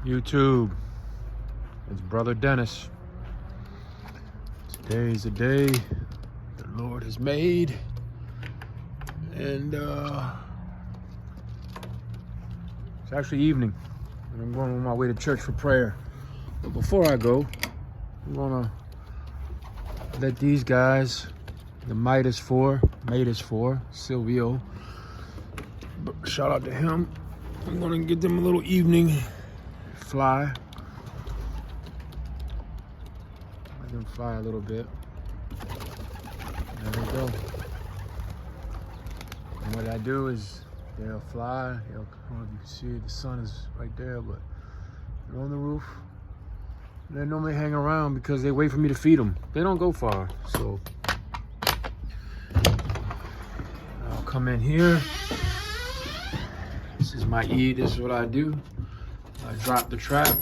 YouTube, it's Brother Dennis. Today is the day the Lord has made, and it's actually evening, and I'm going on my way to church for prayer. But before I go, I'm gonna let these guys, the Midas 4, Silvio, shout out to him. I'm gonna give them a little evening fly. Let them fly a little bit. There we go. And what I do is they'll fly. I don't know if you can see it, the sun is right there, but they're on the roof. They normally hang around because they wait for me to feed them. They don't go far, so I'll come in here. This is my this is what I do. I drop the trap,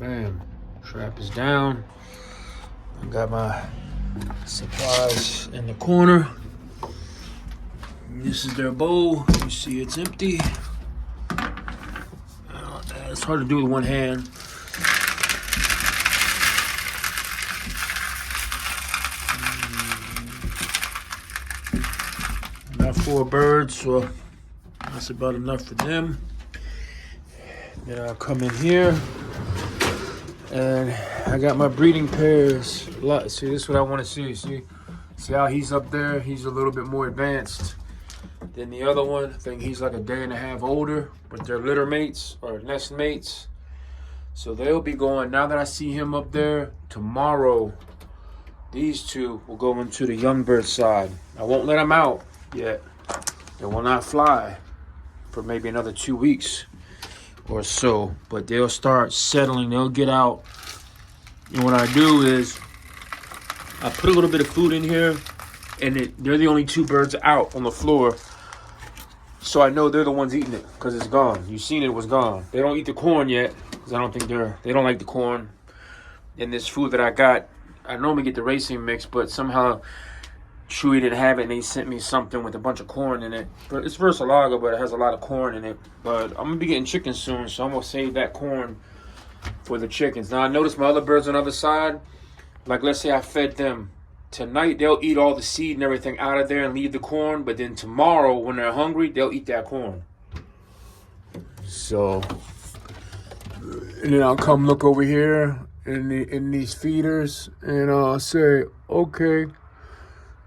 bam, trap is down. I got my supplies in the corner. This is their bowl. You see it's empty. It's hard to do with one hand. Got 4 birds, so that's about enough for them. Then I'll come in here, and I got my breeding pairs. See, this is what I want to see. See how he's up there? He's a little bit more advanced than the other one. I think he's like a day and a half older, but they're litter mates or nest mates. So they'll be going, now that I see him up there, tomorrow, these two will go into the young bird side. I won't let them out yet. They will not fly for maybe another 2 weeks or so, but they'll start settling. They'll get out, and what I do is I put a little bit of food in here, and they're the only 2 birds out on the floor, so I know they're the ones eating it because it's gone. You seen it was gone. They don't eat the corn yet because I don't think they don't like the corn. And this food that I got, I normally get the racing mix, but somehow Chewy didn't have it, and they sent me something with a bunch of corn in it. But it's Versalaga, but it has a lot of corn in it. But I'm gonna be getting chickens soon, so I'm gonna save that corn for the chickens. Now I noticed my other birds on the other side. Like, let's say I fed them tonight, they'll eat all the seed and everything out of there and leave the corn. But then tomorrow, when they're hungry, they'll eat that corn. So, and then I'll come look over here in these feeders, and I'll say, okay,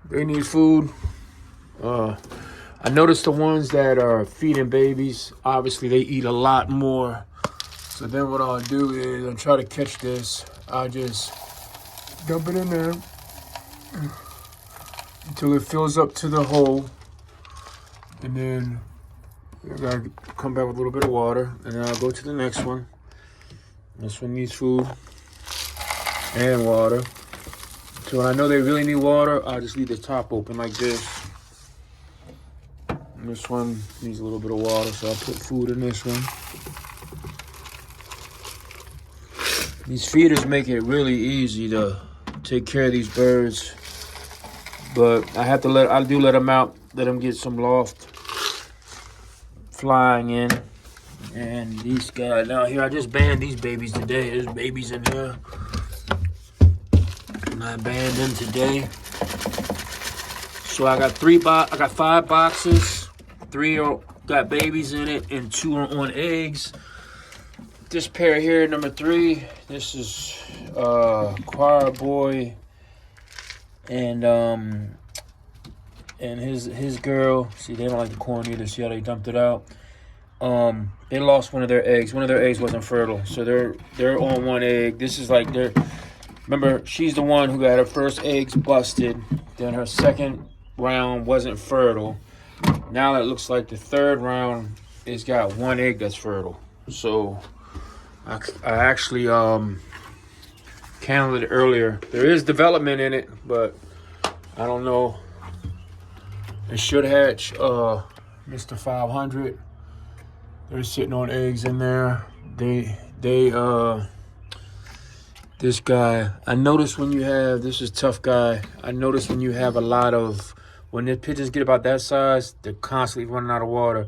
they need food. I noticed the ones that are feeding babies, obviously they eat a lot more. So then what I'll do is I'll try to catch this. I'll just dump it in there until it fills up to the hole. And then I gotta come back with a little bit of water, and then I'll go to the next one. This one needs food and water. So when I know they really need water, I'll just leave the top open like this. And this one needs a little bit of water, so I'll put food in this one. These feeders make it really easy to take care of these birds. But I do let them out, let them get some loft flying in. And these guys, now here, I just banned these babies today. There's babies in here. I banned them today. So I got 5 boxes. 3 got babies in it, and 2 are on eggs. This pair here, number 3, this is Choir Boy and his girl. See, they don't like the corn either. See how they dumped it out? They lost one of their eggs. One of their eggs wasn't fertile, so they're on 1 egg. This is like remember, she's the one who got her first eggs busted. Then her second round wasn't fertile. Now it looks like the 3rd round has got 1 egg that's fertile. So I actually counted it earlier. There is development in it, but I don't know. It should hatch Mr. 500. They're sitting on eggs in there. This guy, I noticed when you have, this is Tough Guy, I noticed when you have a lot of, when the pigeons get about that size, they're constantly running out of water.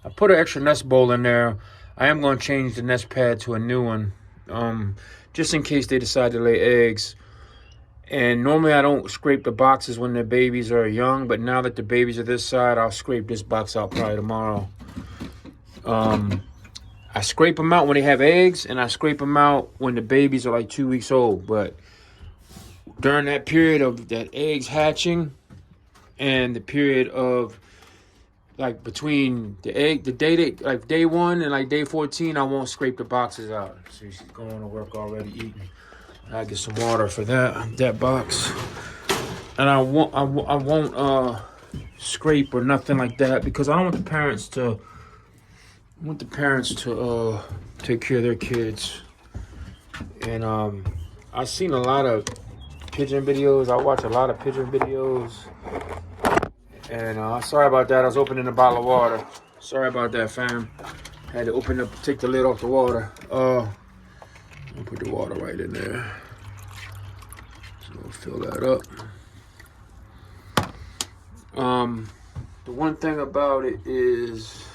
I put an extra nest bowl in there. I am going to change the nest pad to a new one, just in case they decide to lay eggs. And normally I don't scrape the boxes when the babies are young, but now that the babies are this side, I'll scrape this box out probably tomorrow. I scrape them out when they have eggs, and I scrape them out when the babies are like 2 weeks old. But during that period of that eggs hatching and the period of like between the day like day 1 and like day 14, I won't scrape the boxes out. So she's going to work already eating. I get some water for that box, and I won't scrape or nothing like that, because I don't want the parents to take care of their kids. And I've seen a lot of pigeon videos. I watch a lot of pigeon videos, and sorry about that. I was opening a bottle of water. Sorry about that, fam. Had to take the lid off the water. I'll put the water right in there. So we'll fill that up. The one thing about it is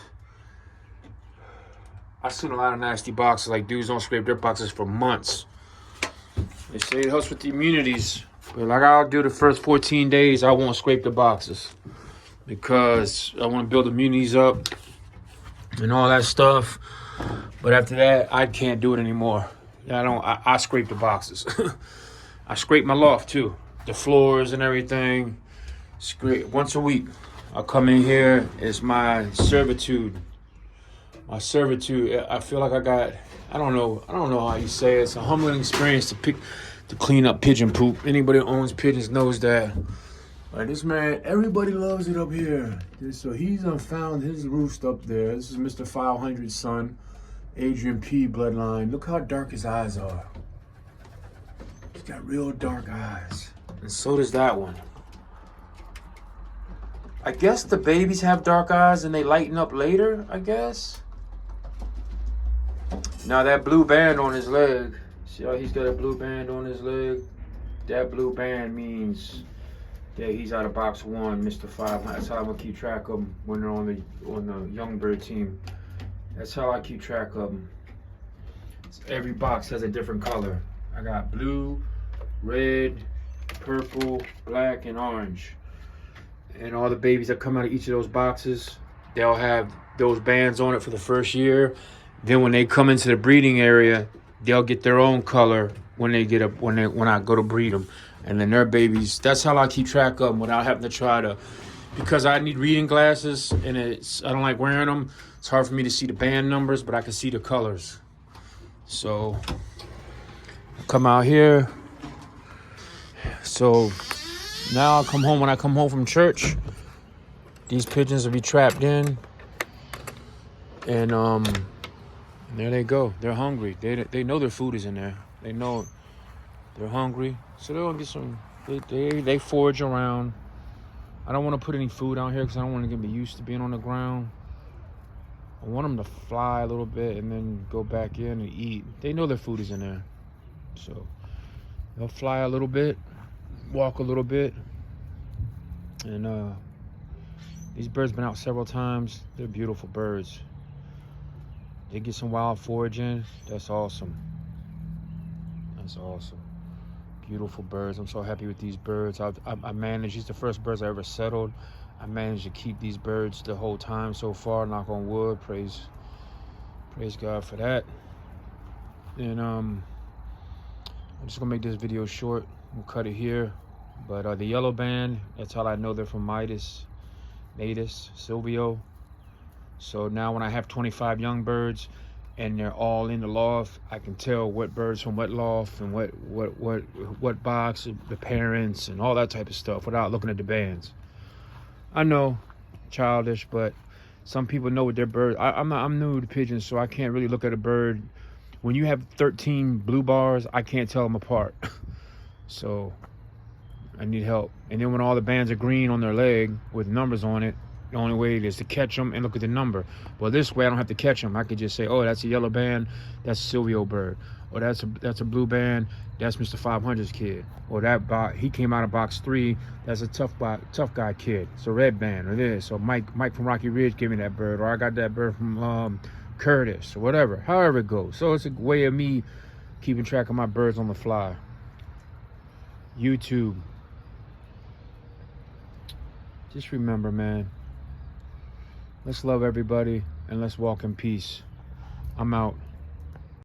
I've seen a lot of nasty boxes. Like, dudes don't scrape their boxes for months. They say it helps with the immunities. But like I'll do the first 14 days, I won't scrape the boxes, because I want to build immunities up and all that stuff. But after that, I can't do it anymore. I scrape the boxes. I scrape my loft too, the floors and everything. Scrape once a week. I'll come in here. It's my servitude. I feel like I don't know how you say it. It's a humbling experience to clean up pigeon poop. Anybody who owns pigeons knows that. Like, this man, everybody loves it up here. So he's found his roost up there. This is Mr. 500's son. Adrian P. bloodline. Look how dark his eyes are. He's got real dark eyes. And so does that one. I guess the babies have dark eyes and they lighten up later, I guess. Now that blue band on his leg. See how he's got a blue band on his leg? That blue band means that he's out of box 1, Mr. 500. That's how I'm gonna keep track of them when they're on the young bird team. That's how I keep track of them. Every box has a different color. I got blue, red, purple, black, and orange. And all the babies that come out of each of those boxes, they'll have those bands on it for the first year. Then when they come into the breeding area, they'll get their own color when I go to breed them. And then their babies, that's how I keep track of them without having to try to, because I need reading glasses and I don't like wearing them. It's hard for me to see the band numbers, but I can see the colors. So come out here. So now I'll come home. When I come home from church, these pigeons will be trapped in, and there they go. They're hungry. They know their food is in there. They know they're hungry, so they're gonna get some. They forage around. I don't want to put any food out here because I don't want to get me used to being on the ground. I want them to fly a little bit and then go back in and eat. They know their food is in there, so they'll fly a little bit, walk a little bit, and these birds been out several times. They're beautiful birds. They get some wild foraging. That's awesome. That's awesome. Beautiful birds. I'm so happy with these birds. I managed. These are the first birds I ever settled. I managed to keep these birds the whole time so far. Knock on wood. Praise God for that. And I'm just gonna make this video short. We'll cut it here. But the yellow band, that's how I know they're from Natus, Silvio. So now when I have 25 young birds and they're all in the loft, I can tell what birds from what loft and what box, the parents and all that type of stuff without looking at the bands. I know, childish, but some people know what their bird. I'm new to pigeons, so I can't really look at a bird. When you have 13 blue bars, I can't tell them apart. So I need help. And then when all the bands are green on their leg with numbers on it, the only way is to catch them and look at the number. Well, this way I don't have to catch them. I could just say, oh, that's a yellow band, that's a Silvio bird. Or that's a blue band, that's Mr. 500's kid. Or he came out of box 3, that's a tough guy kid. It's a red band or this. Or Mike from Rocky Ridge gave me that bird. Or I got that bird from Curtis, or whatever, however it goes. So it's a way of me keeping track of my birds on the fly. YouTube. Just remember, man, let's love everybody and let's walk in peace. I'm out.